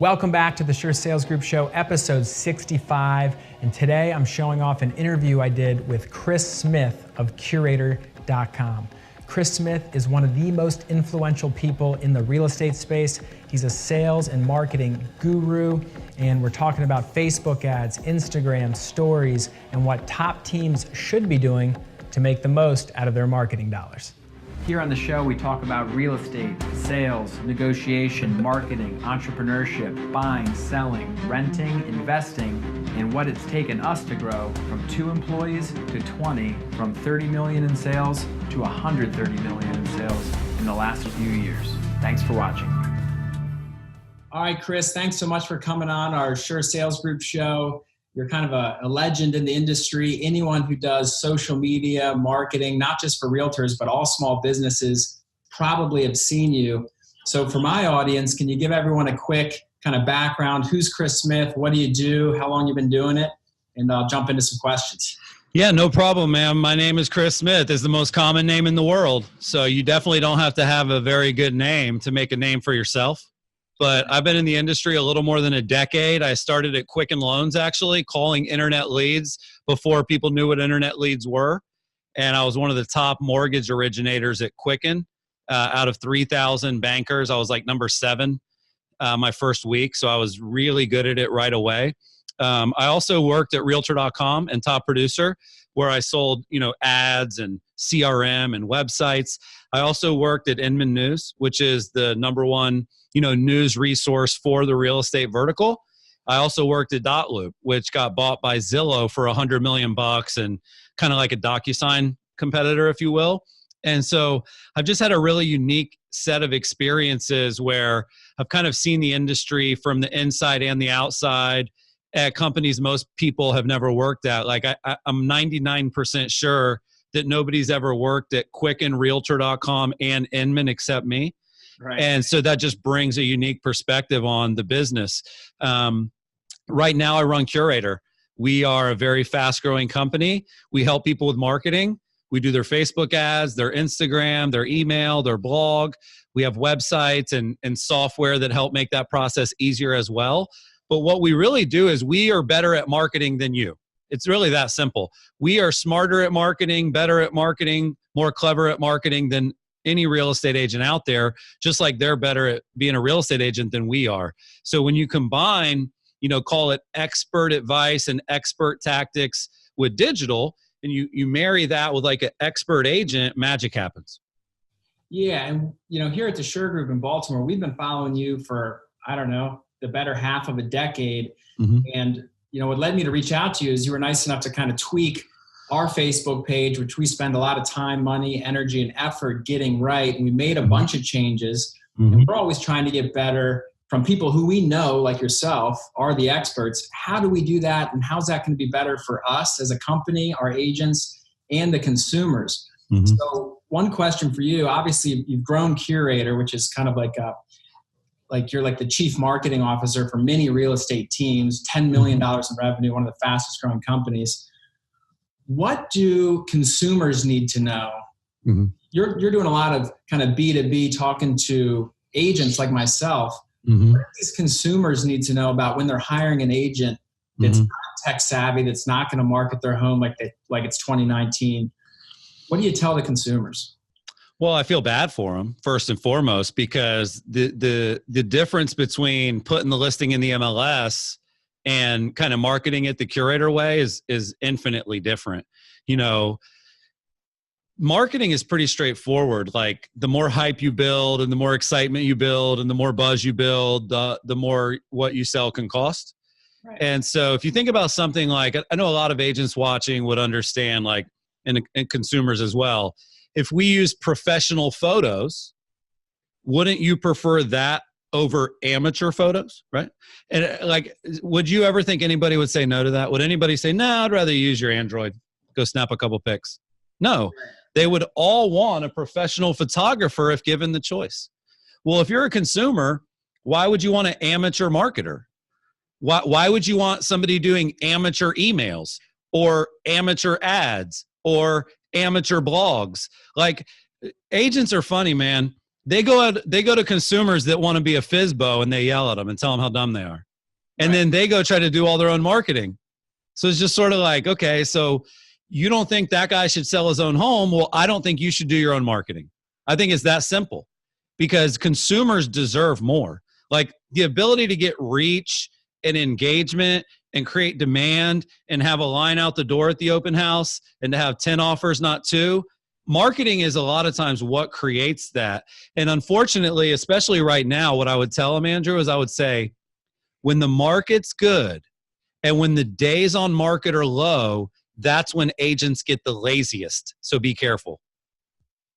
Welcome back to the Sure Sales Group Show, episode 65. And today I'm showing off an interview I did with Chris Smith of Curator.com. Chris Smith is one of the most influential people in the real estate space. He's a sales and marketing guru, and we're talking about Facebook ads, Instagram stories, and what top teams should be doing to make the most out of their marketing dollars. Here on the show, we talk about real estate, sales, negotiation, marketing, entrepreneurship, buying, selling, renting, investing, and what it's taken us to grow from 2 employees to 20, from 30 million in sales to 130 million in sales in the last few years. Thanks for watching. All right, Chris, thanks so much for coming on our Sure Sales Group show. You're kind of a legend in the industry. Anyone who does social media, marketing, not just for realtors, but all small businesses probably have seen you. So for my audience, can you give everyone a quick kind of background? Who's Chris Smith? What do you do? How long you been doing it? And I'll jump into some questions. Yeah, no problem, man. My name is Chris Smith. It's the most common name in the world. So you definitely don't have to have a very good name to make a name for yourself. But I've been in the industry a little more than a decade. I started at Quicken Loans, actually, calling internet leads before people knew what internet leads were. And I was one of the top mortgage originators at Quicken. Out of 3,000 bankers, I was like number 7 my first week. So I was really good at it right away. I also worked at Realtor.com and Top Producer, where I sold, ads and CRM and websites. I also worked at Inman News, which is the number one news resource for the real estate vertical. I also worked at Dotloop, which got bought by Zillow for $100 million and kind of like a DocuSign competitor, if you will. And so I've just had a really unique set of experiences where I've kind of seen the industry from the inside and the outside at companies most people have never worked at. Like I'm 99% sure that nobody's ever worked at Quicken, Realtor.com, and Inman except me. Right. And so that just brings a unique perspective on the business. Right now I run Curator. We are a very fast growing company. We help people with marketing. We do their Facebook ads, their Instagram, their email, their blog. We have websites and software that help make that process easier as well. But what we really do is we are better at marketing than you. It's really that simple. We are smarter at marketing, better at marketing, more clever at marketing than any real estate agent out there, just like they're better at being a real estate agent than we are. So when you combine, call it expert advice and expert tactics with digital, and you marry that with like an expert agent, magic happens. Yeah. And, here at the Sure Group in Baltimore, we've been following you for, the better half of a decade. Mm-hmm. And, what led me to reach out to you is you were nice enough to kind of tweak our Facebook page, which we spend a lot of time, money, energy, and effort getting right. And we made a bunch of changes. Mm-hmm. And we're always trying to get better from people who we know, like yourself, are the experts. How do we do that? And how's that going to be better for us as a company, our agents, and the consumers? Mm-hmm. So one question for you, obviously you've grown Curator, which is kind of like you're like the chief marketing officer for many real estate teams, $10 million in revenue, one of the fastest growing companies. What do consumers need to know? Mm-hmm. You're doing a lot of kind of B2B, talking to agents like myself. Mm-hmm. What do these consumers need to know about when they're hiring an agent that's not tech savvy, that's not going to market their home like it's 2019? What do you tell the consumers? Well, I feel bad for them first and foremost, because the difference between putting the listing in the MLS and kind of marketing it the Curator way is infinitely different. Marketing is pretty straightforward. Like the more hype you build and the more excitement you build and the more buzz you build, the more what you sell can cost. Right. And so if you think about something like, I know a lot of agents watching would understand, like, and consumers as well. If we use professional photos, wouldn't you prefer that over amateur photos, right? And like, would you ever think anybody would say no to that? Would anybody say, no, I'd rather use your Android, go snap a couple pics? No, they would all want a professional photographer if given the choice. Well, if you're a consumer, why would you want an amateur marketer? Why would you want somebody doing amateur emails or amateur ads or amateur blogs? Like, agents are funny, man. they go to consumers that want to be a FISBO and they yell at them and tell them how dumb they are. And then they go try to do all their own marketing. So it's just sort of like, okay, so you don't think that guy should sell his own home? Well, I don't think you should do your own marketing. I think it's that simple, because consumers deserve more. Like the ability to get reach and engagement and create demand and have a line out the door at the open house and to have 10 offers, not 2. Marketing is a lot of times what creates that. And unfortunately, especially right now, what I would tell them, Andrew, is I would say, when the market's good and when the days on market are low, that's when agents get the laziest. So be careful.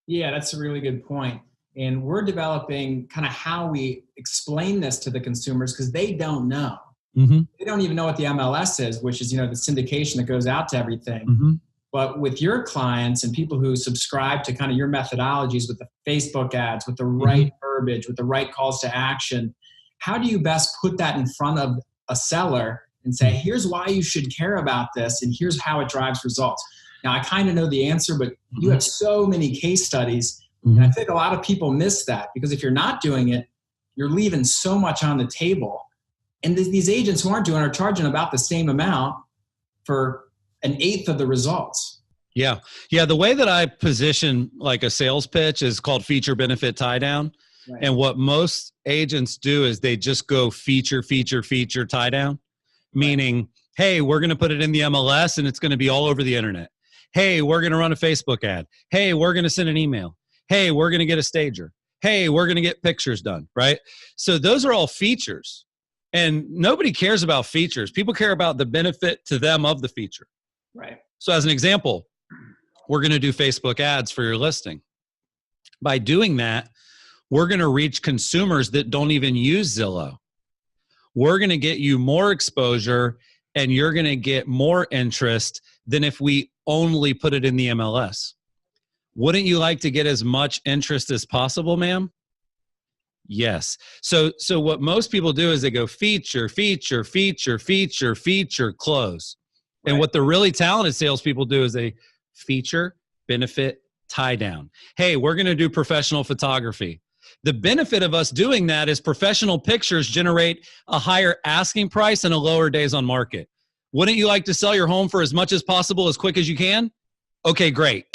Yeah, that's a really good point. And we're developing kind of how we explain this to the consumers, because they don't know. Mm-hmm. They don't even know what the MLS is, which is, the syndication that goes out to everything. Mm-hmm. But with your clients and people who subscribe to kind of your methodologies with the Facebook ads, with the right verbiage, with the right calls to action, how do you best put that in front of a seller and say, here's why you should care about this, and here's how it drives results? Now, I kind of know the answer, but you have so many case studies, and I think a lot of people miss that, because if you're not doing it, you're leaving so much on the table. And these agents who aren't doing it are charging about the same amount for an eighth of the results. Yeah. Yeah. The way that I position like a sales pitch is called feature benefit tie down. Right. And what most agents do is they just go feature tie down, meaning, hey, we're going to put it in the MLS and it's going to be all over the internet. Hey, we're going to run a Facebook ad. Hey, we're going to send an email. Hey, we're going to get a stager. Hey, we're going to get pictures done, right? So those are all features. And nobody cares about features. People care about the benefit to them of the feature. Right. So as an example, we're going to do Facebook ads for your listing. By doing that, we're going to reach consumers that don't even use Zillow. We're going to get you more exposure, and you're going to get more interest than if we only put it in the MLS. Wouldn't you like to get as much interest as possible, ma'am? Yes. So what most people do is they go feature, close. Right. And what the really talented salespeople do is they feature, benefit, tie down. Hey, we're going to do professional photography. The benefit of us doing that is professional pictures generate a higher asking price and a lower days on market. Wouldn't you like to sell your home for as much as possible, as quick as you can? Okay, great.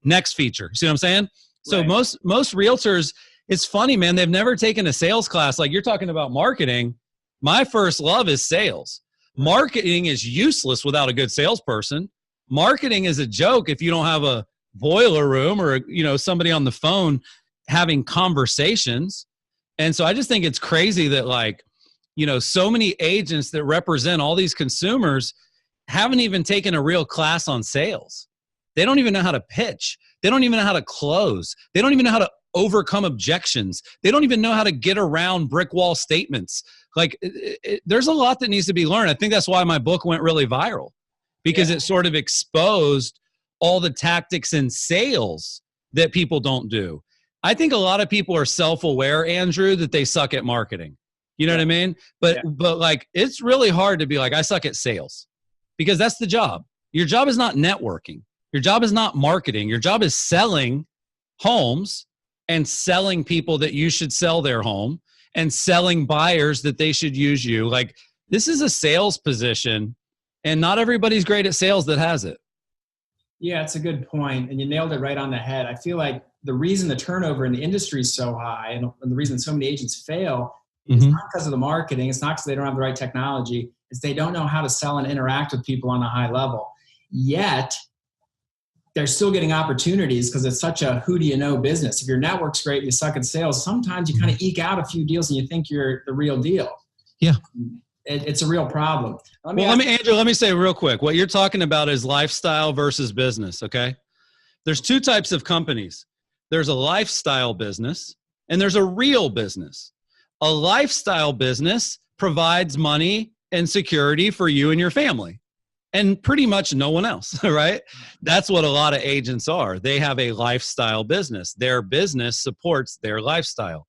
Next feature. See what I'm saying? So right. most realtors, it's funny, man. They've never taken a sales class. Like you're talking about marketing. My first love is sales. Marketing is useless without a good salesperson. Marketing is a joke if you don't have a boiler room or, somebody on the phone having conversations. And so I just think it's crazy that so many agents that represent all these consumers haven't even taken a real class on sales. They don't even know how to pitch. They don't even know how to close. They don't even know how to overcome objections. They don't even know how to get around brick wall statements. There's a lot that needs to be learned. I think that's why my book went really viral, because it sort of exposed all the tactics in sales that people don't do. I think a lot of people are self-aware, Andrew, that they suck at marketing. You know what I mean? But it's really hard to be like, I suck at sales, because that's the job. Your job is not networking. Your job is not marketing. Your job is selling homes and selling people that you should sell their home and selling buyers that they should use you. This is a sales position, and not everybody's great at sales that has it. Yeah, it's a good point, and you nailed it right on the head. I feel like the reason the turnover in the industry is so high, and the reason so many agents fail, is not because of the marketing. It's not because they don't have the right technology. It's they don't know how to sell and interact with people on a high level. Yet, they're still getting opportunities because it's such a who do you know business. If your network's great and you suck at sales, sometimes you kind of eke out a few deals and you think you're the real deal. Yeah. It's a real problem. Andrew, let me say real quick, what you're talking about is lifestyle versus business, okay? There's two types of companies. There's a lifestyle business and there's a real business. A lifestyle business provides money and security for you and your family, and pretty much no one else, right? That's what a lot of agents are. They have a lifestyle business. Their business supports their lifestyle.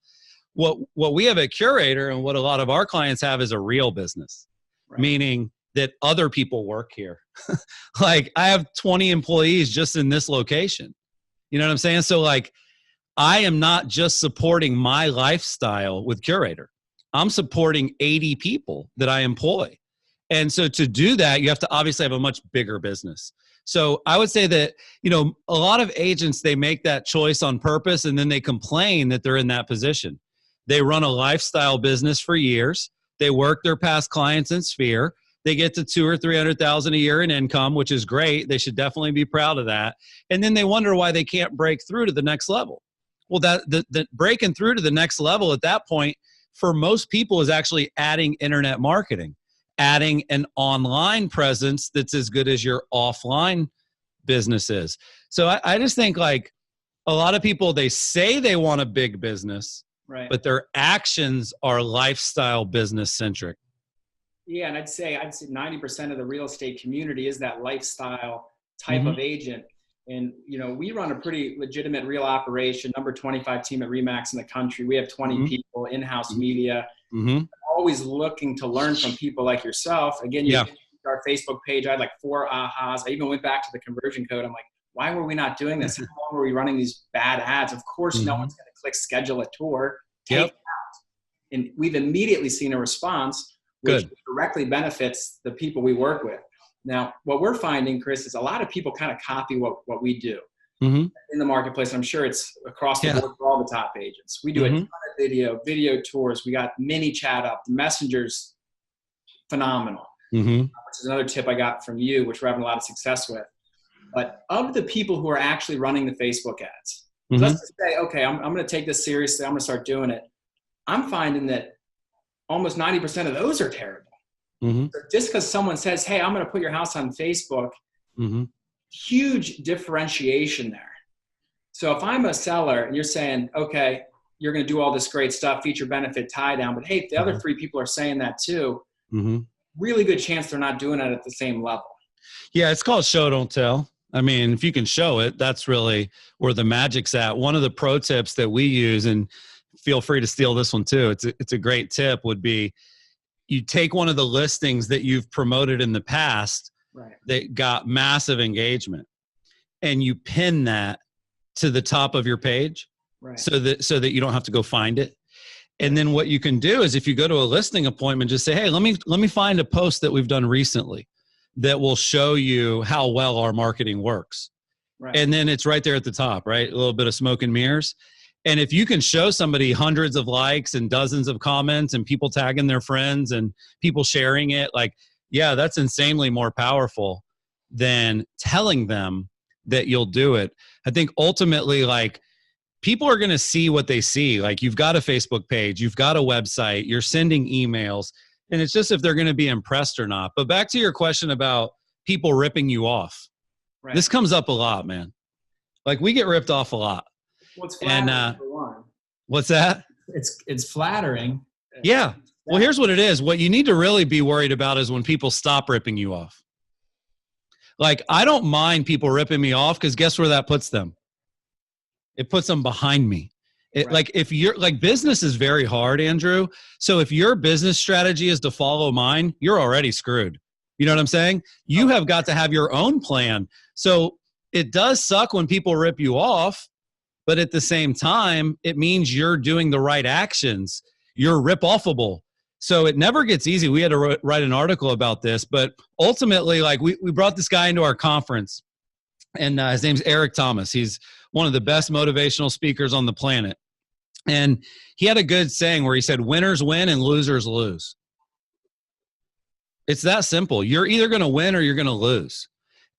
What we have at Curator and what a lot of our clients have is a real business, right? Meaning that other people work here. I have 20 employees just in this location. You know what I'm saying? So I am not just supporting my lifestyle with Curator. I'm supporting 80 people that I employ. And so to do that, you have to obviously have a much bigger business. So I would say that, a lot of agents, they make that choice on purpose and then they complain that they're in that position. They run a lifestyle business for years. They work their past clients in Sphere. They get to $200,000 or $300,000 a year in income, which is great. They should definitely be proud of that. And then they wonder why they can't break through to the next level. Well, the breaking through to the next level at that point for most people is actually adding internet marketing, adding an online presence that's as good as your offline business is. So I just think like a lot of people, they say they want a big business, Right. but their actions are lifestyle business centric. Yeah, and I'd say 90% of the real estate community is that lifestyle type of agent. And, we run a pretty legitimate real operation, number 25 team at RE/MAX in the country. We have 20 people, in-house media, always looking to learn from people like yourself. Again, our Facebook page, I had like 4 ahas. I even went back to the conversion code. I'm like, why were we not doing this? How long were we running these bad ads? Of course, no one's going to click schedule a tour, take it out. And we've immediately seen a response, which directly benefits the people we work with. Now, what we're finding, Chris, is a lot of people kind of copy what we do in the marketplace. I'm sure it's across the board for all the top agents. We do a ton of video tours. We got mini chat up. The Messenger's phenomenal, which is another tip I got from you, which we're having a lot of success with. But of the people who are actually running the Facebook ads, let's just say, okay, I'm going to take this seriously. I'm going to start doing it. I'm finding that almost 90% of those are terrible. So just because someone says, hey, I'm going to put your house on Facebook, huge differentiation there. So if I'm a seller and you're saying, okay, you're going to do all this great stuff, feature, benefit, tie down, but hey, if the other 3 people are saying that too, really good chance they're not doing it at the same level. Yeah, it's called show, don't tell. I mean, if you can show it, that's really where the magic's at. One of the pro tips that we use, and feel free to steal this one too, it's a great tip, would be you take one of the listings that you've promoted in the past that got massive engagement and you pin that to the top of your page so that you don't have to go find it. And then what you can do is if you go to a listing appointment, just say, hey, let me find a post that we've done recently that will show you how well our marketing works. And then it's right there at the top, right? A little bit of smoke and mirrors. And if you can show somebody hundreds of likes and dozens of comments and people tagging their friends and people sharing it, like, yeah, that's insanely more powerful than telling them that you'll do it. I think ultimately, like, people are going to see what they see. Like, you've got a Facebook page, you've got a website, you're sending emails, and it's just if they're going to be impressed or not. But back to your question about people ripping you off. This comes up a lot, man. Like, we get ripped off a lot. Well, it's flattering for one. What's that? It's flattering. Yeah. Well, here's what it is. What you need to really be worried about is when people stop ripping you off. Like, I don't mind people ripping me off because guess where that puts them? It puts them behind me. Like, if you're like, business is very hard, Andrew. So if your business strategy is to follow mine, you're already screwed. You know what I'm saying? You have got to have your own plan. So it does suck when people rip you off. But at the same time, it means you're doing the right actions. You're rip-offable. So it never gets easy. We had to write an article about this. But ultimately, like, we brought this guy into our conference. And his name's Eric Thomas. He's one of the best motivational speakers on the planet. And he had a good saying where he said, winners win and losers lose. It's that simple. You're either going to win or you're going to lose.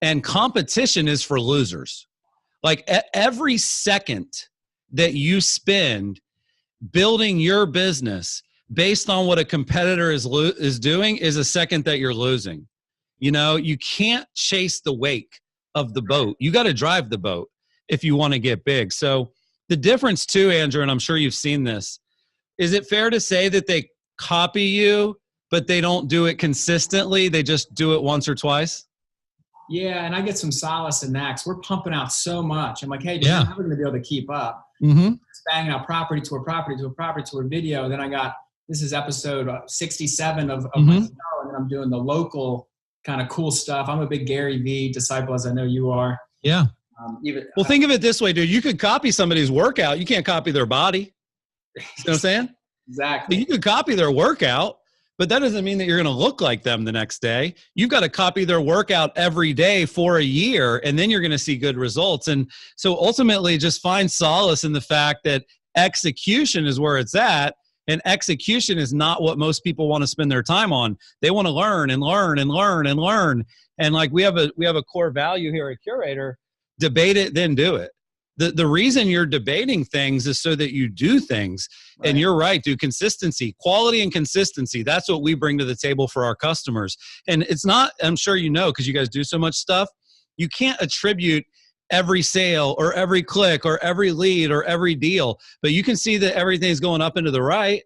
And competition is for losers. Like, every second that you spend building your business based on what a competitor is doing is a second that you're losing. You know, you can't chase the wake of the boat. You got to drive the boat if you want to get big. So the difference too, Andrew, and I'm sure you've seen this, is it fair to say that they copy you, but they don't do it consistently? They just do it once or twice? Yeah, and I get some solace in that because we're pumping out so much. I'm like, hey, I'm never going to be able to keep up. Just banging out property to a property to a property to a video. Then I got, this is episode 67 of my show, and then I'm doing the local kind of cool stuff. I'm a big Gary Vee disciple, as I know you are. Yeah. Well, think of it this way, dude. You could copy somebody's workout. You can't copy their body. You know what I'm saying? Exactly. You could copy their workout, but that doesn't mean that you're going to look like them the next day. You've got to copy their workout every day for a year, and then you're going to see good results. And so ultimately just find solace in the fact that execution is where it's at, and execution is not what most people want to spend their time on. They want to learn and learn and learn and learn. And like we have a core value here at Curator: debate it, then do it. The reason you're debating things is so that you do things. Right. And you're right, dude. Consistency, quality and consistency. That's what we bring to the table for our customers. And it's not, I'm sure you know, because you guys do so much stuff, you can't attribute every sale or every click or every lead or every deal, but you can see that everything's going up into the right.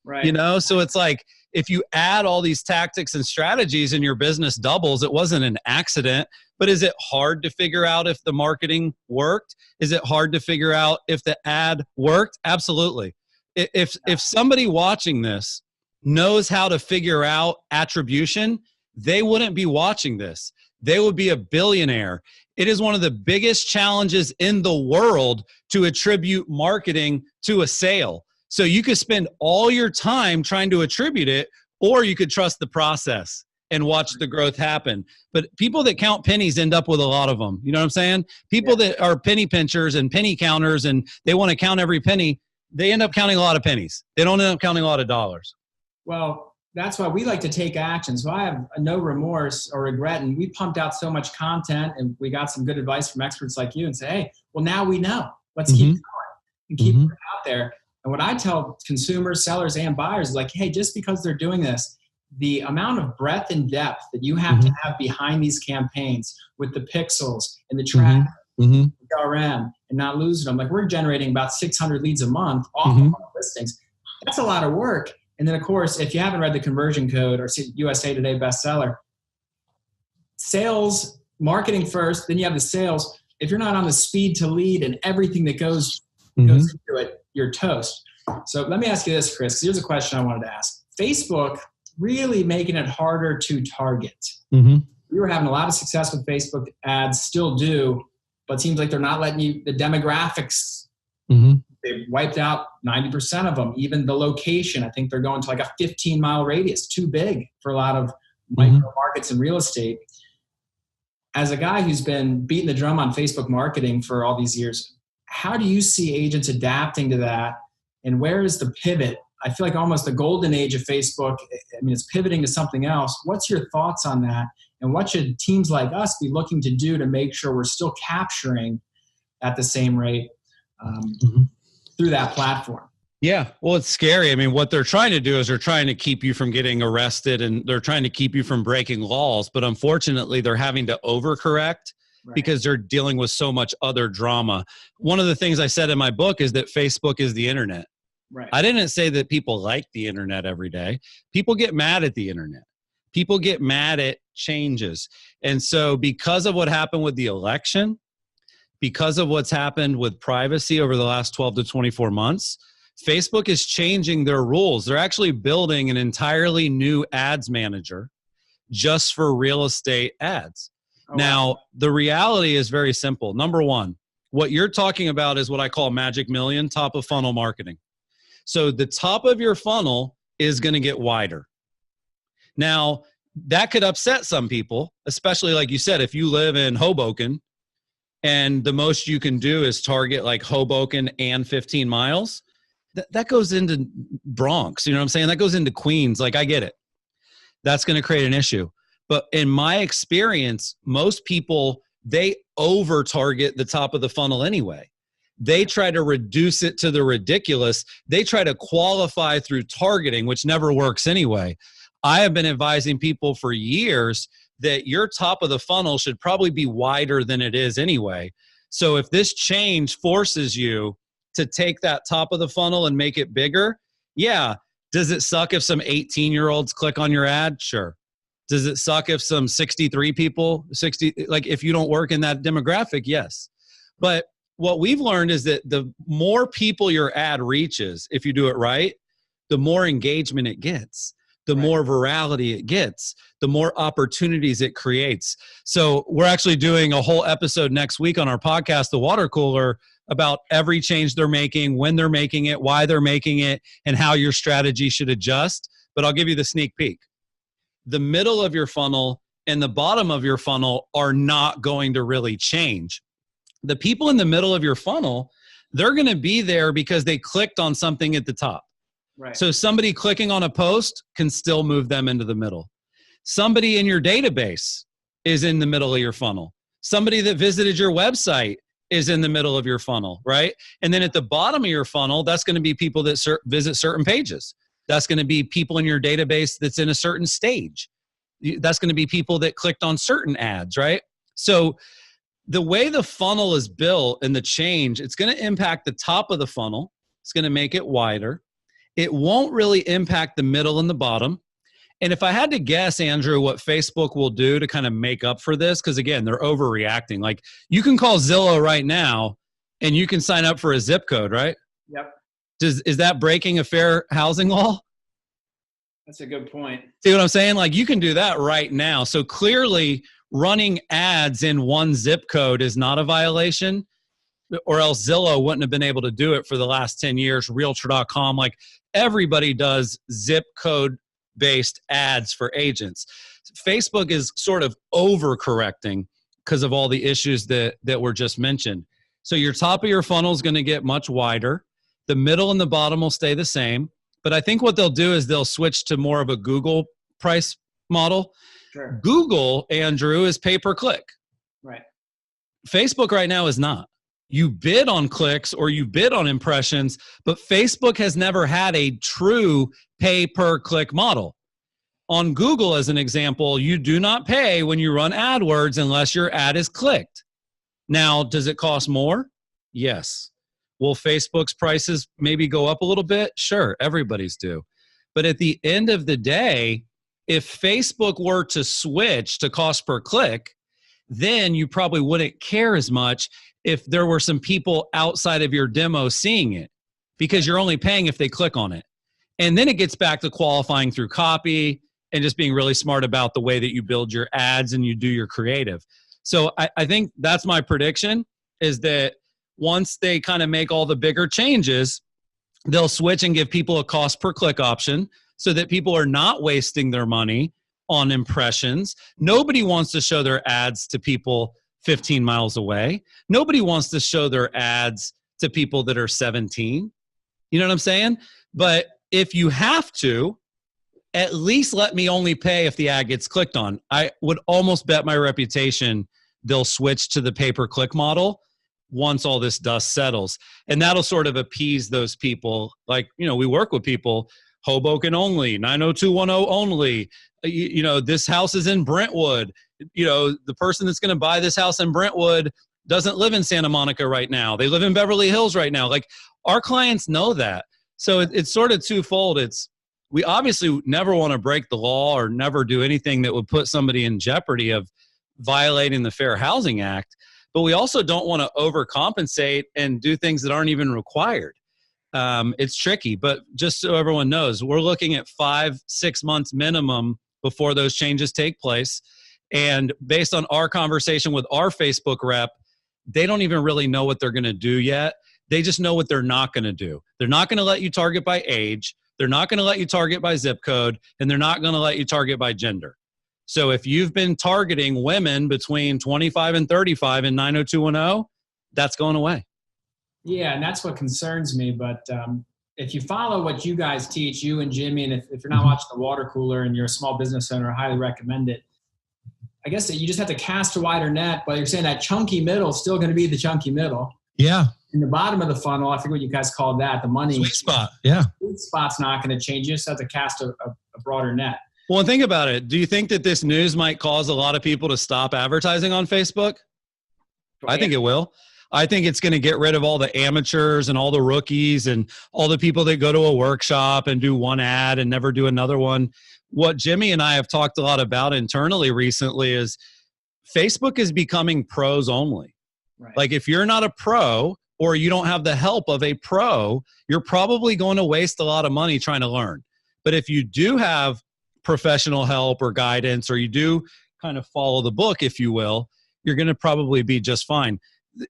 Right. You know, so it's like, if you add all these tactics and strategies and your business doubles, it wasn't an accident. But is it hard to figure out if the marketing worked? Is it hard to figure out if the ad worked? Absolutely. If somebody watching this knows how to figure out attribution, they wouldn't be watching this. They would be a billionaire. It is one of the biggest challenges in the world to attribute marketing to a sale. So you could spend all your time trying to attribute it, or you could trust the process and watch the growth happen. But people that count pennies end up with a lot of them. You know what I'm saying? People that are penny pinchers and penny counters and they want to count every penny, they end up counting a lot of pennies. They don't end up counting a lot of dollars. Well, that's why we like to take action. So I have no remorse or regret. And we pumped out so much content and we got some good advice from experts like you and say, hey, well, now we know. Let's keep going and keep it out there. And what I tell consumers, sellers, and buyers is like, hey, just because they're doing this, the amount of breadth and depth that you have to have behind these campaigns with the pixels and the traffic, CRM, and not losing them. Like, we're generating about 600 leads a month off of our listings. That's a lot of work. And then, of course, if you haven't read the conversion code or USA Today bestseller, sales, marketing first, then you have the sales. If you're not on the speed to lead and everything that goes into it, you're toast. So let me ask you this, Chris. Here's a question I wanted to ask. Facebook really making it harder to target. We were having a lot of success with Facebook ads, still do, but it seems like they're not letting you, the demographics, they've wiped out 90% of them. Even the location, I think they're going to like a 15-mile radius, too big for a lot of micro markets and real estate. As a guy who's been beating the drum on Facebook marketing for all these years, how do you see agents adapting to that? And where is the pivot? I feel like almost the golden age of Facebook, I mean, it's pivoting to something else. What's your thoughts on that? And what should teams like us be looking to do to make sure we're still capturing at the same rate through that platform? Yeah, well, it's scary. I mean, what they're trying to do is they're trying to keep you from getting arrested and they're trying to keep you from breaking laws. But unfortunately, they're having to overcorrect because they're dealing with so much other drama. One of the things I said in my book is that Facebook is the internet. I didn't say that people like the internet every day. People get mad at the internet. People get mad at changes. And so because of what happened with the election, because of what's happened with privacy over the last 12 to 24 months, Facebook is changing their rules. They're actually building an entirely new ads manager just for real estate ads. Now, the reality is very simple. Number one, what you're talking about is what I call magic million, top of funnel marketing. So the top of your funnel is going to get wider. Now, that could upset some people, especially like you said, if you live in Hoboken and the most you can do is target like Hoboken and 15 miles, that goes into Bronx. You know what I'm saying? That goes into Queens. Like, I get it. That's going to create an issue. But in my experience, most people, they over target the top of the funnel anyway. They try to reduce it to the ridiculous. They try to qualify through targeting, which never works anyway. I have been advising people for years that your top of the funnel should probably be wider than it is anyway. So if this change forces you to take that top of the funnel and make it bigger, yeah. Does it suck if some 18-year-olds click on your ad? Sure. Does it suck if some 63 people, like if you don't work in that demographic? Yes. But what we've learned is that the more people your ad reaches, if you do it right, the more engagement it gets. the more virality it gets, the more opportunities it creates. So we're actually doing a whole episode next week on our podcast, The Water Cooler, about every change they're making, when they're making it, why they're making it, and how your strategy should adjust. But I'll give you the sneak peek. The middle of your funnel and the bottom of your funnel are not going to really change. The people in the middle of your funnel, they're going to be there because they clicked on something at the top. Right. So somebody clicking on a post can still move them into the middle. Somebody in your database is in the middle of your funnel. Somebody that visited your website is in the middle of your funnel, right? And then at the bottom of your funnel, that's going to be people that visit certain pages. That's going to be people in your database that's in a certain stage. That's going to be people that clicked on certain ads, right? So the way the funnel is built and the change, it's going to impact the top of the funnel. It's going to make it wider. It won't really impact the middle and the bottom. And if I had to guess, Andrew, what Facebook will do to kind of make up for this, because again, they're overreacting. Like you can call Zillow right now and you can sign up for a zip code, right? Yep. Is that breaking a fair housing law? That's a good point. See what I'm saying? Like you can do that right now. So clearly running ads in one zip code is not a violation, or else Zillow wouldn't have been able to do it for the last 10 years. Realtor.com, like everybody does zip code based ads for agents. Facebook is sort of overcorrecting because of all the issues that were just mentioned. So your top of your funnel is going to get much wider. The middle and the bottom will stay the same. But I think what they'll do is they'll switch to more of a Google price model. Sure. Google, Andrew, is pay per click. Right. Facebook right now is not. You bid on clicks or you bid on impressions, but Facebook has never had a true pay per click model. On Google, as an example, you do not pay when you run AdWords unless your ad is clicked. Now, does it cost more? Yes. Will Facebook's prices maybe go up a little bit? Sure, everybody's do. But at the end of the day, if Facebook were to switch to cost per click, then you probably wouldn't care as much if there were some people outside of your demo seeing it, because you're only paying if they click on it. And then it gets back to qualifying through copy and just being really smart about the way that you build your ads and you do your creative. So I think that's my prediction, is that once they kind of make all the bigger changes, they'll switch and give people a cost per click option so that people are not wasting their money on impressions. Nobody wants to show their ads to people 15 miles away. Nobody wants to show their ads to people that are 17. You know what I'm saying? But if you have to, at least let me only pay if the ad gets clicked on. I would almost bet my reputation they'll switch to the pay-per-click model once all this dust settles. And that'll sort of appease those people. Like, you know, we work with people, Hoboken only, 90210 only. You know, this house is in Brentwood. You know, the person that's going to buy this house in Brentwood doesn't live in Santa Monica right now. They live in Beverly Hills right now. Like, our clients know that. So it's sort of twofold. We obviously never want to break the law or never do anything that would put somebody in jeopardy of violating the Fair Housing Act. But we also don't want to overcompensate and do things that aren't even required. It's tricky, but just so everyone knows, we're looking at 5-6 months minimum before those changes take place. And based on our conversation with our Facebook rep, they don't even really know what they're going to do yet. They just know what they're not going to do. They're not going to let you target by age. They're not going to let you target by zip code, and they're not going to let you target by gender. So if you've been targeting women between 25 and 35 in 90210, that's going away. Yeah, and that's what concerns me. But if you follow what you guys teach, you and Jimmy, and if you're not watching The Water Cooler and you're a small business owner, I highly recommend it. I guess that you just have to cast a wider net, but you're saying that chunky middle is still going to be the chunky middle. Yeah. In the bottom of the funnel, I forget what you guys called that, the money. Sweet spot, yeah. Sweet spot's not going to change. You just have to cast a broader net. Well, think about it. Do you think that this news might cause a lot of people to stop advertising on Facebook? I think it will. I think it's going to get rid of all the amateurs and all the rookies and all the people that go to a workshop and do one ad and never do another one. What Jimmy and I have talked a lot about internally recently is Facebook is becoming pros only. Right. Like if you're not a pro or you don't have the help of a pro, you're probably going to waste a lot of money trying to learn. But if you do have professional help or guidance, or you do kind of follow the book, if you will, you're going to probably be just fine.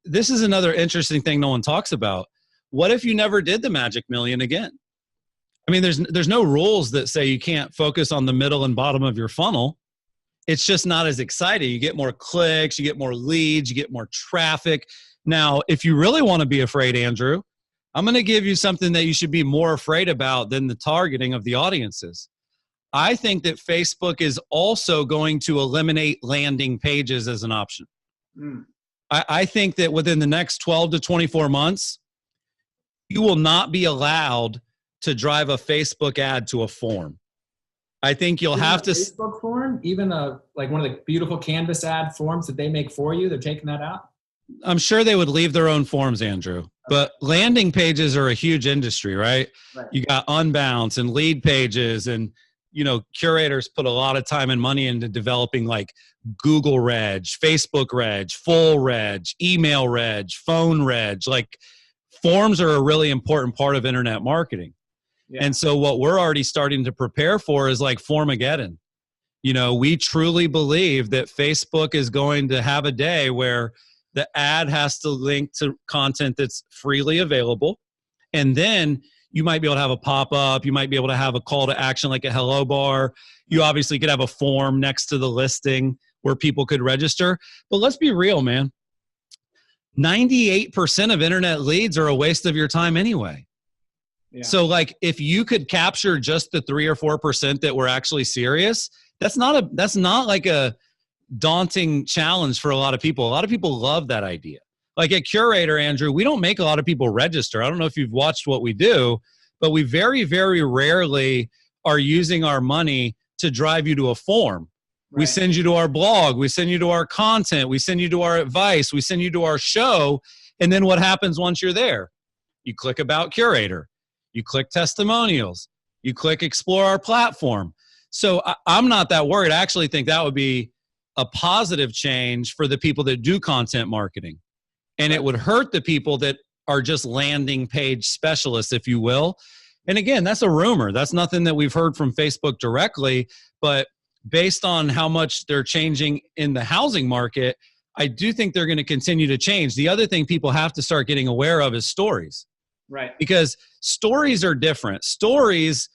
This is another interesting thing no one talks about. What if you never did the magic million again? I mean, there's no rules that say you can't focus on the middle and bottom of your funnel. It's just not as exciting. You get more clicks, you get more leads, you get more traffic. Now, if you really want to be afraid, Andrew, I'm going to give you something that you should be more afraid about than the targeting of the audiences. I think that Facebook is also going to eliminate landing pages as an option. I think that within the next 12 to 24 months, you will not be allowed to drive a Facebook ad to a form. I think you'll have to Facebook form, even like one of the beautiful Canvas ad forms that they make for you. They're taking that out. I'm sure they would leave their own forms, Andrew. But landing pages are a huge industry, right? You got Unbounce and lead pages, and curators put a lot of time and money into developing like Google Reg, Facebook Reg, full Reg, email Reg, phone Reg. Like forms are a really important part of internet marketing. And so what we're already starting to prepare for is like Formageddon. We truly believe that Facebook is going to have a day where the ad has to link to content that's freely available. And then you might be able to have a pop-up. You might be able to have a call to action like a hello bar. You obviously could have a form next to the listing where people could register. But let's be real, man. 98% of internet leads are a waste of your time anyway. So like if you could capture just the 3 or 4% that were actually serious, that's not like a daunting challenge for a lot of people. A lot of people love that idea. Like at Curator, Andrew, we don't make a lot of people register. I don't know if you've watched what we do, but we very, very rarely are using our money to drive you to a form. We send you to our blog. We send you to our content. We send you to our advice. We send you to our show. And then what happens once you're there? You click About Curator. You click Testimonials. You click Explore Our Platform. So I'm not that worried. I actually think that would be a positive change for the people that do content marketing. And it would hurt the people that are just landing page specialists, if you will. And again, that's a rumor. That's nothing that we've heard from Facebook directly. But based on how much they're changing in the housing market, I do think they're going to continue to change. The other thing people have to start getting aware of is stories. Because stories are different. Stories,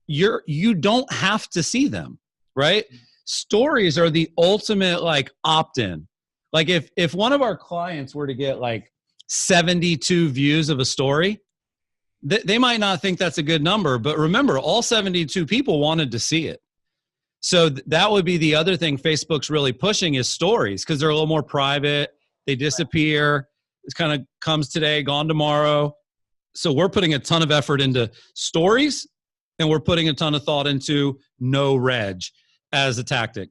you don't have to see them, right? Stories are the ultimate like opt-in. Like if one of our clients were to get like 72 views of a story, they might not think that's a good number, but remember, all 72 people wanted to see it. So that would be the other thing Facebook's really pushing is stories, because they're a little more private. They disappear. It kind of comes today, gone tomorrow. So we're putting a ton of effort into stories, and we're putting a ton of thought into no reg as a tactic.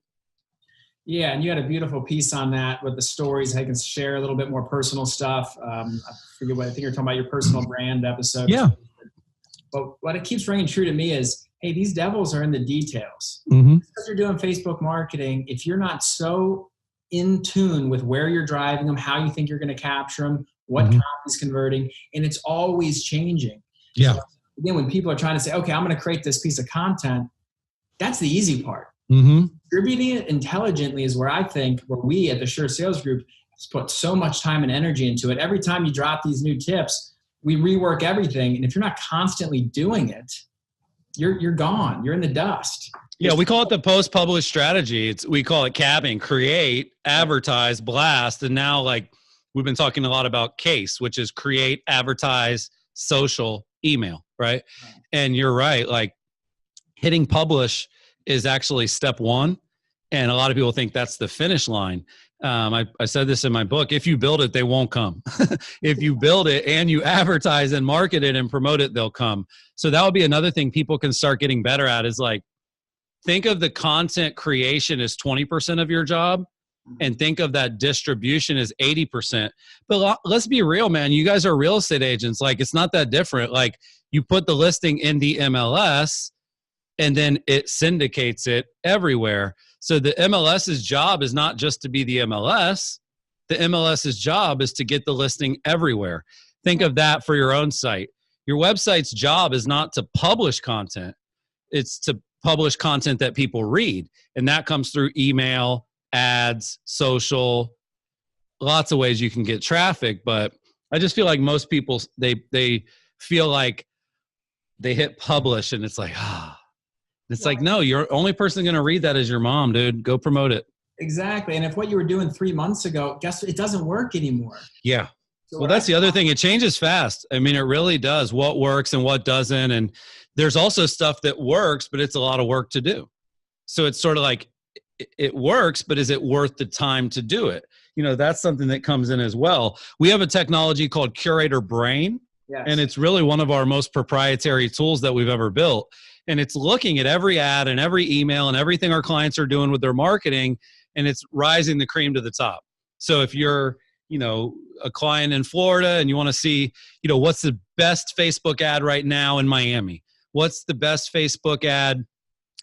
Yeah, and you had a beautiful piece on that with the stories. I can share a little bit more personal stuff. I forget what, I think you're talking about your personal brand episode. Yeah. But what it keeps ringing true to me is, hey, these devils are in the details. Because you're doing Facebook marketing, if you're not so in tune with where you're driving them, how you think you're going to capture them, what copy's converting, and it's always changing. So, again, when people are trying to say, okay, I'm going to create this piece of content, that's the easy part. Distributing it intelligently is where I think, where we at the Sure Sales Group put so much time and energy into it. Every time you drop these new tips, we rework everything. And if you're not constantly doing it, you're gone. You're in the dust. Yeah, we call it the post-publish strategy. We call it cabbing: create, advertise, blast. And now like we've been talking a lot about CASE, which is create, advertise, social, email, right? And you're right. Like hitting publish is actually step one. And a lot of people think that's the finish line. I said this in my book: if you build it, they won't come. If you build it and you advertise and market it and promote it, they'll come. So that would be another thing people can start getting better at, is like, think of the content creation as 20% of your job, and think of that distribution as 80%. But let's be real, man. You guys are real estate agents. Like, it's not that different. Like, you put the listing in the MLS and then it syndicates it everywhere. So the MLS's job is not just to be the MLS. The MLS's job is to get the listing everywhere. Think of that for your own site. Your website's job is not to publish content. It's to publish content that people read. And that comes through email, ads, social, lots of ways you can get traffic. But I just feel like most people, they feel like they hit publish and it's like, it's like, no, you're only person going to read that is your mom, dude. Go promote it. Exactly. And if what you were doing 3 months ago, guess what? It doesn't work anymore. Yeah. Well, that's the other thing. It changes fast. I mean, it really does. What works and what doesn't. And there's also stuff that works, but it's a lot of work to do. So it's sort of like it works, but is it worth the time to do it? You know, that's something that comes in as well. We have a technology called Curator Brain, and it's really one of our most proprietary tools that we've ever built. And it's looking at every ad and every email and everything our clients are doing with their marketing, and it's rising the cream to the top. So if you're, you know, a client in Florida and you want to see, you know, what's the best Facebook ad right now in Miami? What's the best Facebook ad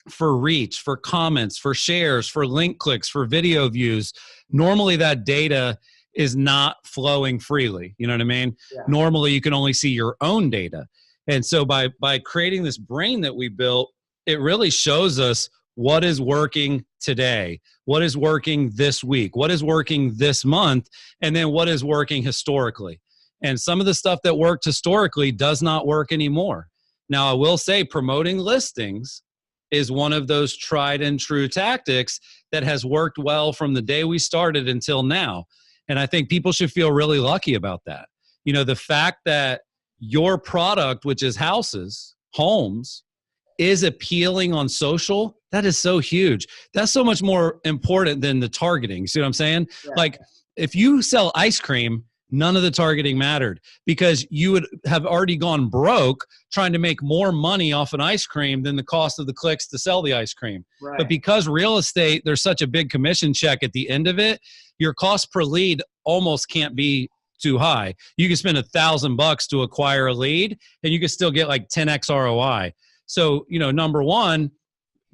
for reach, for comments, for shares, for link clicks, for video views? Normally that data is not flowing freely. You know what I mean? Yeah. Normally you can only see your own data. And so by creating this brain that we built, it really shows us what is working today, what is working this week, what is working this month, and then what is working historically. And some of the stuff that worked historically does not work anymore. Now, I will say promoting listings is one of those tried and true tactics that has worked well from the day we started until now. And I think people should feel really lucky about that. You know, the fact that your product, which is houses, homes, is appealing on social, that is so huge. That's so much more important than the targeting. See what I'm saying? Yeah. Like if you sell ice cream, none of the targeting mattered because you would have already gone broke trying to make more money off an ice cream than the cost of the clicks to sell the ice cream. Right. But because real estate, there's such a big commission check at the end of it, your cost per lead almost can't be too high. You can spend $1,000 to acquire a lead and you can still get like 10x ROI. So, you know, number one,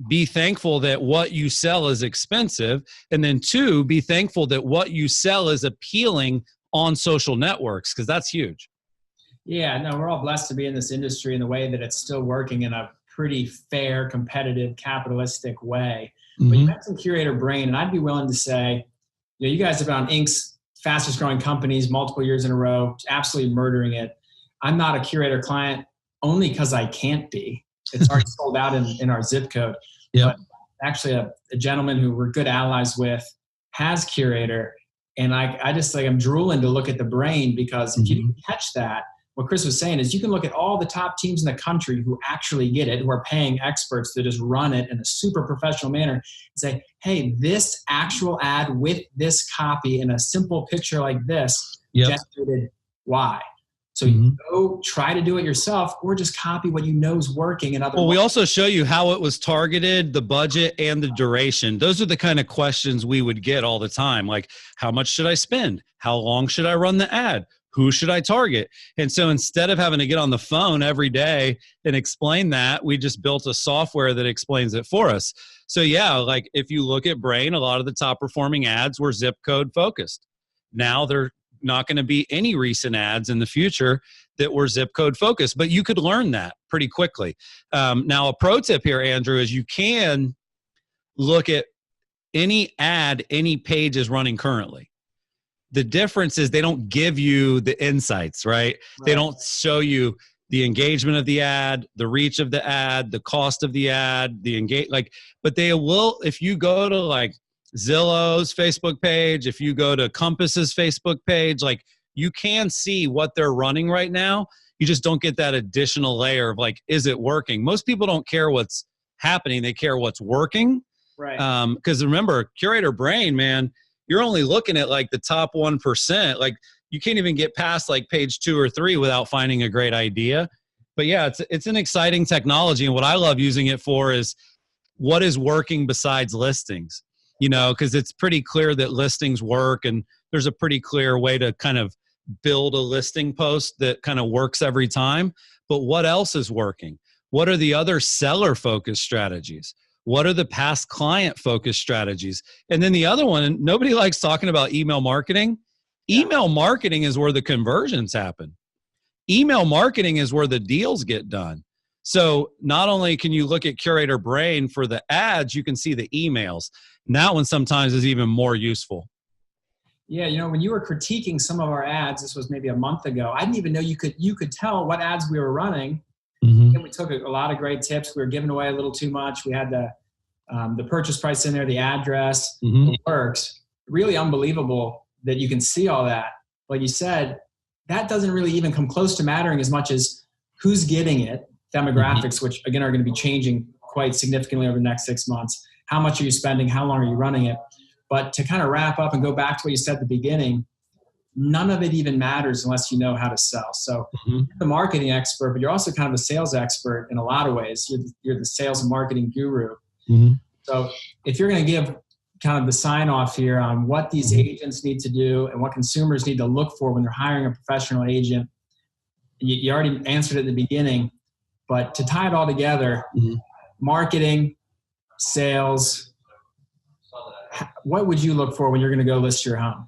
be thankful that what you sell is expensive. And then two, be thankful that what you sell is appealing on social networks, because that's huge. Yeah, no, we're all blessed to be in this industry in the way that it's still working in a pretty fair, competitive, capitalistic way. Mm-hmm. But you mentioned Curator Brain, and I'd be willing to say, you know, you guys have been on Inc.'s fastest growing companies multiple years in a row, absolutely murdering it. I'm not a Curator client only because I can't be. It's already sold out in our zip code. Yep. But actually a gentleman who we're good allies with has Curator. And I just like, I'm drooling to look at the brain because if you didn't catch that, what Chris was saying is you can look at all the top teams in the country who actually get it, who are paying experts to just run it in a super professional manner and say, hey, this actual ad with this copy in a simple picture like this generated Y. So you go try to do it yourself or just copy what you know is working. Well, we also show you how it was targeted, the budget, and the duration. Those are the kind of questions we would get all the time. Like, how much should I spend? How long should I run the ad? Who should I target? And so instead of having to get on the phone every day and explain that, we just built a software that explains it for us. So yeah, like if you look at Brain, a lot of the top performing ads were zip code focused. Now they're not going to be any recent ads in the future that were zip code focused, but you could learn that pretty quickly. Now, a pro tip here, Andrew, is you can look at any ad, any page is running currently. The difference is they don't give you the insights, right? They don't show you the engagement of the ad, the reach of the ad, the cost of the ad, but they will, if you go to like Zillow's Facebook page, if you go to Compass's Facebook page, like you can see what they're running right now. You just don't get that additional layer of like, is it working? Most people don't care what's happening. They care what's working. Right. Because remember, Curator Brain, man, you're only looking at like the top 1%. Like you can't even get past like page 2 or 3 without finding a great idea. But yeah, it's an exciting technology. And what I love using it for is what is working besides listings. You know, because it's pretty clear that listings work and there's a pretty clear way to kind of build a listing post that kind of works every time. But what else is working? What are the other seller-focused strategies? What are the past client-focused strategies? And then the other one, and nobody likes talking about email marketing. Email marketing is where the conversions happen. Email marketing is where the deals get done. So not only can you look at Curator Brain for the ads, you can see the emails. And that one sometimes is even more useful. Yeah, you know, when you were critiquing some of our ads, this was maybe a month ago, I didn't even know you could tell what ads we were running. Mm-hmm. And we took a lot of great tips. We were giving away a little too much. We had the purchase price in there, the address, Mm-hmm. it works. Really unbelievable that you can see all that. Like you said, that doesn't really even come close to mattering as much as who's getting it, demographics, which again are going to be changing quite significantly over the next 6 months. How much are you spending? How long are you running it? But to kind of wrap up and go back to what you said at the beginning, none of it even matters unless you know how to sell. So you're the marketing expert, but you're also kind of a sales expert in a lot of ways. You're the sales and marketing guru. Mm-hmm. So if you're going to give kind of the sign off here on what these agents need to do and what consumers need to look for when they're hiring a professional agent, you already answered at the beginning, but to tie it all together, marketing, sales, what would you look for when you're going to go list your home?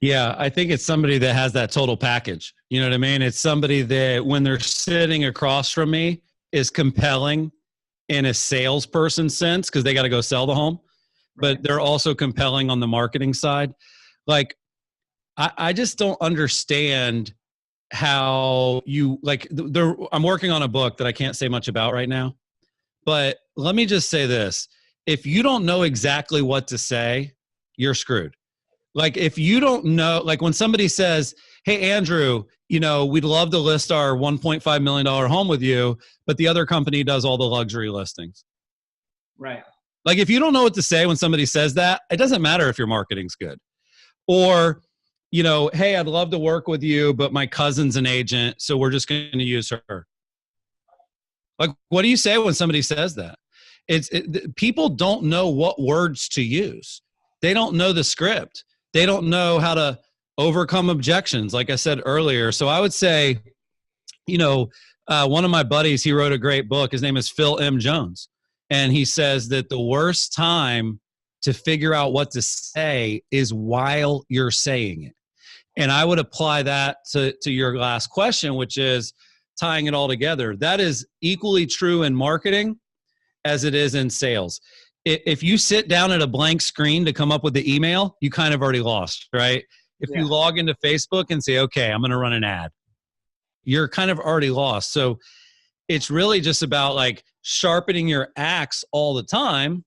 Yeah, I think it's somebody that has that total package. You know what I mean? It's somebody that when they're sitting across from me is compelling in a salesperson sense because they got to go sell the home, but they're also compelling on the marketing side. Like, I just don't understand how you like I'm working on a book that I can't say much about right now, but let me just say this. If you don't know exactly what to say, you're screwed. Like if you don't know, like when somebody says, hey, Andrew, you know, we'd love to list our $1.5 million home with you, but the other company does all the luxury listings. Right. Like if you don't know what to say when somebody says that, it doesn't matter if your marketing's good. Or, you know, hey, I'd love to work with you, but my cousin's an agent, so we're just going to use her. Like, what do you say when somebody says that? People don't know what words to use. They don't know the script. They don't know how to overcome objections, like I said earlier. So I would say, you know, one of my buddies, he wrote a great book. His name is Phil M. Jones. And he says that the worst time to figure out what to say is while you're saying it. And I would apply that to your last question, which is tying it all together. That is equally true in marketing as it is in sales. If you sit down at a blank screen to come up with the email, you kind of already lost, right? If you log into Facebook and say, okay, I'm going to run an ad, you're kind of already lost. So it's really just about like sharpening your axe all the time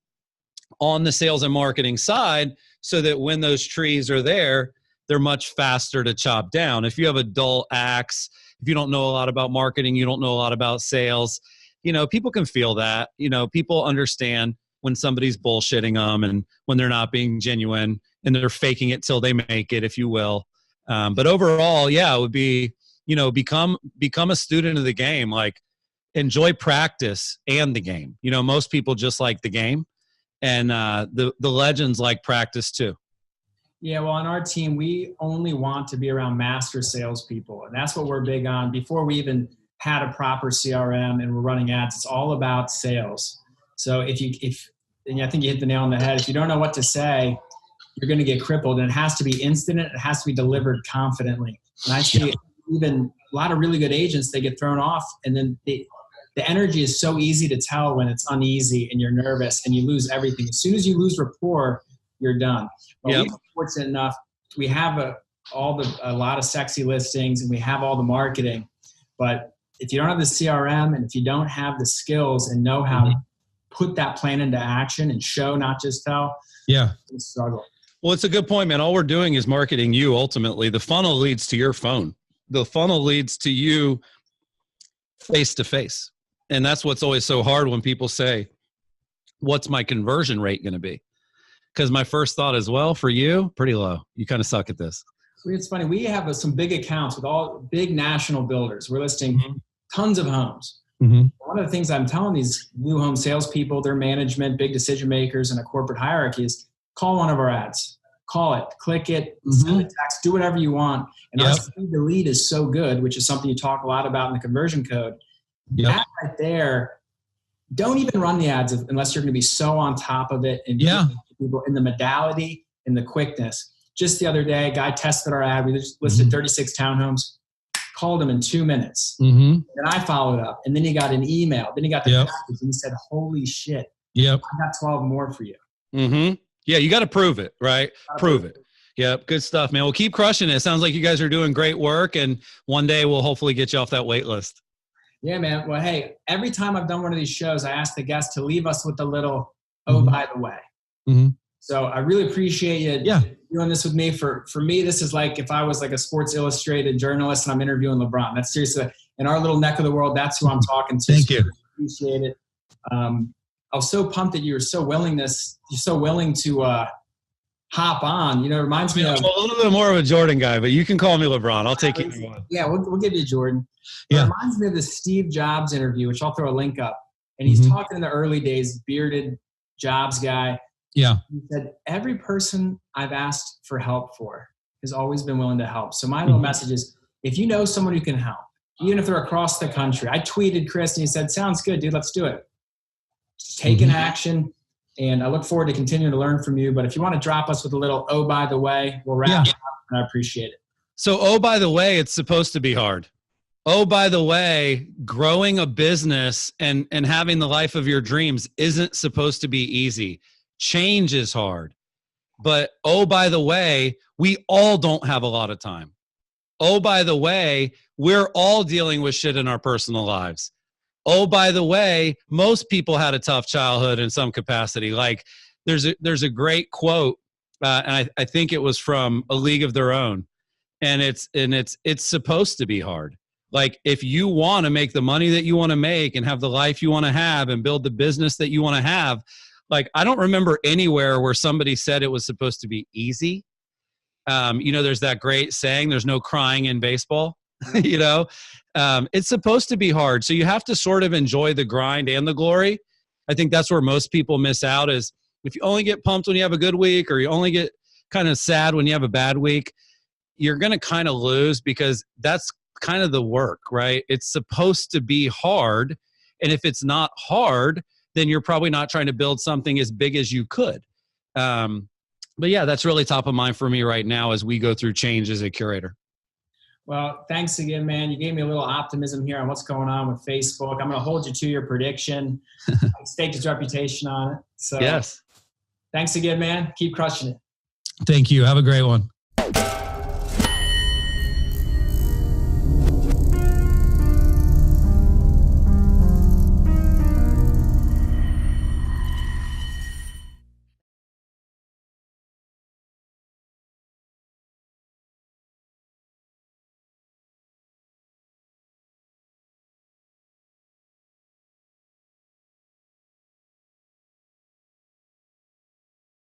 on the sales and marketing side so that when those trees are there, they're much faster to chop down. If you have a dull axe, if you don't know a lot about marketing, you don't know a lot about sales, you know, people can feel that. You know, people understand when somebody's bullshitting them and when they're not being genuine and they're faking it till they make it, if you will. But overall, yeah, it would be, you know, become a student of the game. Like enjoy practice and the game. You know, most people just like the game, and the legends like practice too. Yeah, well, on our team, we only want to be around master salespeople, and that's what we're big on. Before we even had a proper CRM and we're running ads, it's all about sales. So and I think you hit the nail on the head. If you don't know what to say, you're going to get crippled, and it has to be instant. It has to be delivered confidently. And I see even a lot of really good agents, they get thrown off, and then the energy is so easy to tell when it's uneasy and you're nervous and you lose everything. As soon as you lose rapport, you're done. But we're fortunate enough, we have a lot of sexy listings and we have all the marketing. But if you don't have the CRM and if you don't have the skills and know how to put that plan into action and show, not just tell, it's a struggle. Well, it's a good point, man. All we're doing is marketing you ultimately. The funnel leads to your phone. The funnel leads to you face to face. And that's what's always so hard when people say, what's my conversion rate going to be? Because my first thought is, well, for you, pretty low. You kind of suck at this. It's funny. We have some big accounts with all big national builders. We're listing tons of homes. One of the things I'm telling these new home salespeople, their management, big decision makers, and a corporate hierarchy is call one of our ads. Call it, click it, send a text, do whatever you want. And our speed to lead is so good, which is something you talk a lot about in the conversion code. That right there, don't even run the ads unless you're going to be so on top of it and people in the modality and the quickness. Just the other day, a guy tested our ad. We just listed 36 townhomes, called him in 2 minutes. Mm-hmm. And I followed up, and then he got an email. Then he got the Yep. package, and he said, "Holy shit! Yep. I got 12 more for you." Mm-hmm. Yeah, you got to prove it, right? Prove it. Yep. Good stuff, man. Well, keep crushing it. It sounds like you guys are doing great work, and one day we'll hopefully get you off that wait list. Yeah, man. Well, hey, every time I've done one of these shows, I ask the guests to leave us with a little, "Oh, by the way." Mm-hmm. So I really appreciate you doing this with me. For me, this is like if I was like a Sports Illustrated journalist and I'm interviewing LeBron. That's seriously, in our little neck of the world, that's who I'm talking to. Thank you. Appreciate it. I was so pumped that you're so willing to hop on. You know, it reminds me of I'm a little bit more of a Jordan guy, but you can call me LeBron. I'll take either one. Yeah, we'll give you Jordan. It reminds me of the Steve Jobs interview, which I'll throw a link up. And he's talking in the early days, bearded Jobs guy. Yeah. He said, every person I've asked for help for has always been willing to help. So my little message is, if you know someone who can help, even if they're across the country. I tweeted Chris and he said, "Sounds good, dude. Let's do it." Just take an action. And I look forward to continuing to learn from you. But if you want to drop us with a little, "Oh, by the way," we'll wrap it up, and I appreciate it. So, oh, by the way, it's supposed to be hard. Oh, by the way, growing a business and having the life of your dreams isn't supposed to be easy. Change is hard. But oh, by the way, we all don't have a lot of time. Oh, by the way, we're all dealing with shit in our personal lives. Oh, by the way, most people had a tough childhood in some capacity. Like there's a great quote, and I think it was from A League of Their Own, and it's supposed to be hard. Like if you want to make the money that you want to make and have the life you want to have and build the business that you want to have, like I don't remember anywhere where somebody said it was supposed to be easy. You know, there's that great saying, "There's no crying in baseball." You know, it's supposed to be hard. So you have to sort of enjoy the grind and the glory. I think that's where most people miss out, is if you only get pumped when you have a good week, or you only get kind of sad when you have a bad week, you're going to kind of lose, because that's kind of the work, right? It's supposed to be hard. And if it's not hard, then you're probably not trying to build something as big as you could. But yeah, that's really top of mind for me right now as we go through change as a curator. Well, thanks again, man. You gave me a little optimism here on what's going on with Facebook. I'm going to hold you to your prediction. I staked his reputation on it. So yes. Thanks again, man. Keep crushing it. Thank you. Have a great one.